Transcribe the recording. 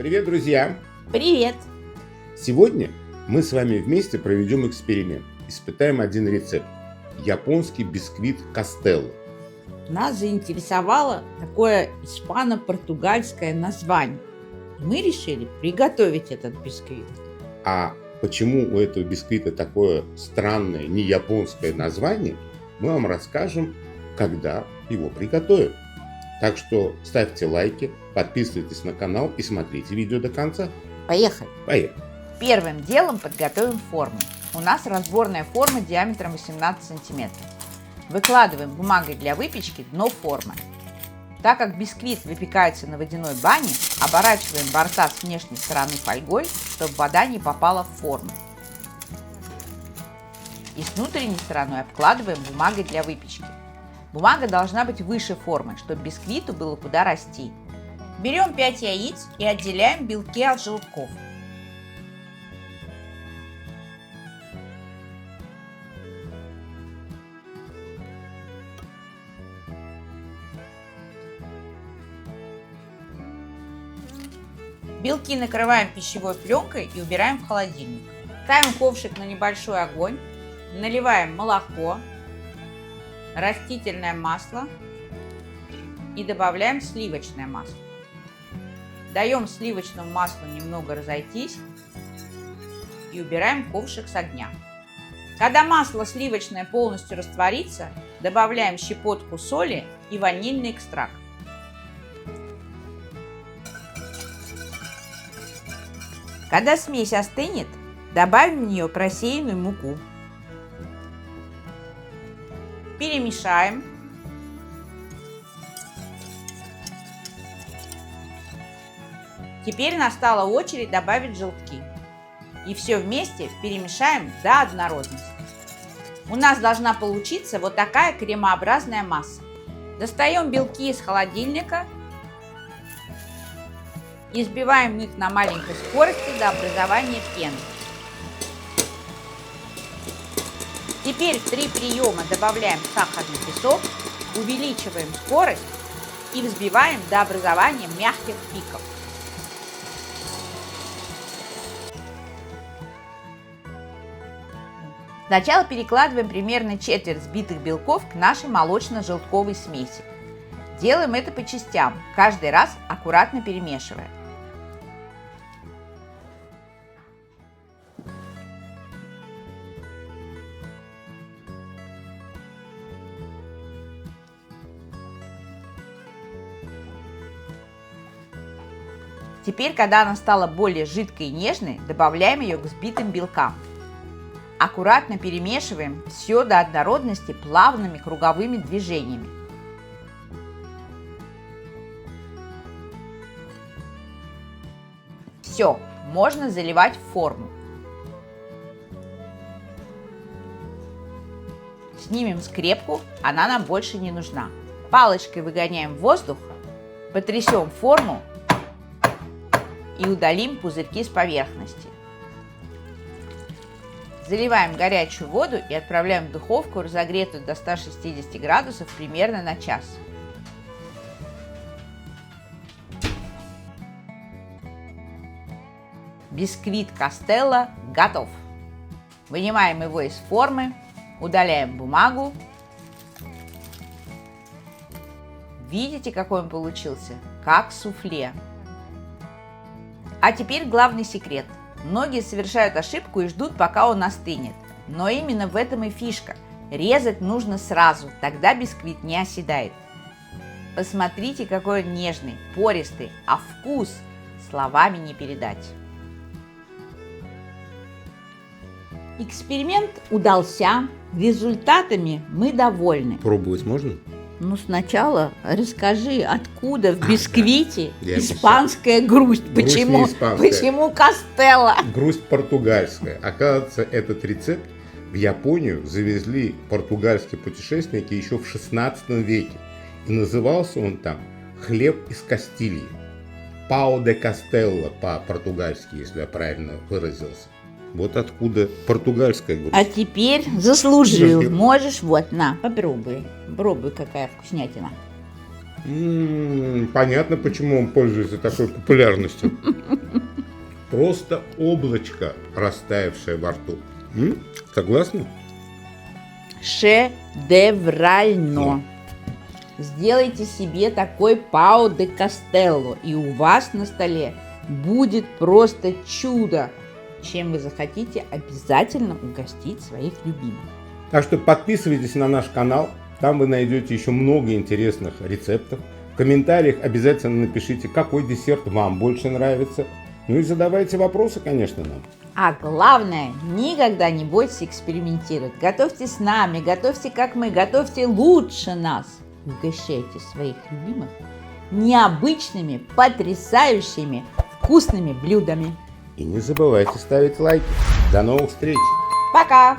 Привет, друзья! Привет! Сегодня мы с вами вместе проведем эксперимент. Испытаем один рецепт. Японский бисквит Кастелло. Нас заинтересовало такое испано-португальское название. И мы решили приготовить этот бисквит. А почему у этого бисквита такое странное, не японское название, мы вам расскажем, когда его приготовим. Так что ставьте лайки, подписывайтесь на канал и смотрите видео до конца. Поехали! Поехали! Первым делом подготовим форму. У нас разборная форма диаметром 18 сантиметров. Выкладываем бумагой для выпечки дно формы. Так как бисквит выпекается на водяной бане, оборачиваем борта с внешней стороны фольгой, чтобы вода не попала в форму. И с внутренней стороной обкладываем бумагой для выпечки. Бумага должна быть выше формы, чтобы бисквиту было куда расти. Берем 5 яиц и отделяем белки от желтков. Белки накрываем пищевой пленкой и убираем в холодильник. Ставим ковшик на небольшой огонь, наливаем молоко, растительное масло и добавляем сливочное масло. Даем сливочному маслу немного разойтись и убираем ковшик с огня. Когда масло сливочное полностью растворится, добавляем щепотку соли и ванильный экстракт. Когда смесь остынет, добавим в нее просеянную муку. Перемешаем. Теперь настала очередь добавить желтки. И все вместе перемешаем до однородности. У нас должна получиться вот такая кремообразная масса. Достаем белки из холодильника и взбиваем их на маленькой скорости до образования пены. Теперь в 3 приема добавляем сахарный песок, увеличиваем скорость и взбиваем до образования мягких пиков. Сначала перекладываем примерно четверть взбитых белков к нашей молочно-желтковой смеси. Делаем это по частям, каждый раз аккуратно перемешивая. Теперь, когда она стала более жидкой и нежной, добавляем ее к взбитым белкам. Аккуратно перемешиваем все до однородности плавными круговыми движениями. Все, можно заливать в форму. Снимем скрепку, она нам больше не нужна. Палочкой выгоняем воздух, потрясем форму и удалим пузырьки с поверхности. Заливаем горячую воду и отправляем в духовку, разогретую до 160 градусов, примерно на час. Бисквит Кастелло готов. Вынимаем его из формы, удаляем бумагу. Видите, какой он получился? Как суфле. А теперь главный секрет. Многие совершают ошибку и ждут, пока он остынет. Но именно в этом и фишка. Резать нужно сразу, тогда бисквит не оседает. Посмотрите, какой он нежный, пористый, а вкус словами не передать. Эксперимент удался, результатами мы довольны. Пробовать можно? Ну, сначала расскажи, откуда в бисквите я испанская грусть? Грусть не Почему, испанская. почему Кастелло? Грусть португальская. Оказывается, этот рецепт в Японию завезли португальские путешественники еще в 16 веке. И назывался он там хлеб из Кастилии. Пау де Кастелло по-португальски, если я правильно выразился. Вот откуда португальская грусть. А теперь заслужил. Можешь, вот, на, попробуй. Попробуй, какая вкуснятина. Понятно, почему он пользуется такой популярностью. просто облачко, растаявшее во рту. Согласны? Шедеврально. Сделайте себе такой пао де кастелло, и у вас на столе будет просто чудо, чем вы захотите обязательно угостить своих любимых. Так что подписывайтесь на наш канал, там вы найдете еще много интересных рецептов. В комментариях обязательно напишите, какой десерт вам больше нравится. Ну и задавайте вопросы, конечно, нам. А главное, никогда не бойтесь экспериментировать. Готовьте с нами, готовьте как мы, готовьте лучше нас. Угощайте своих любимых необычными, потрясающими, вкусными блюдами. И не забывайте ставить лайки. До новых встреч! Пока!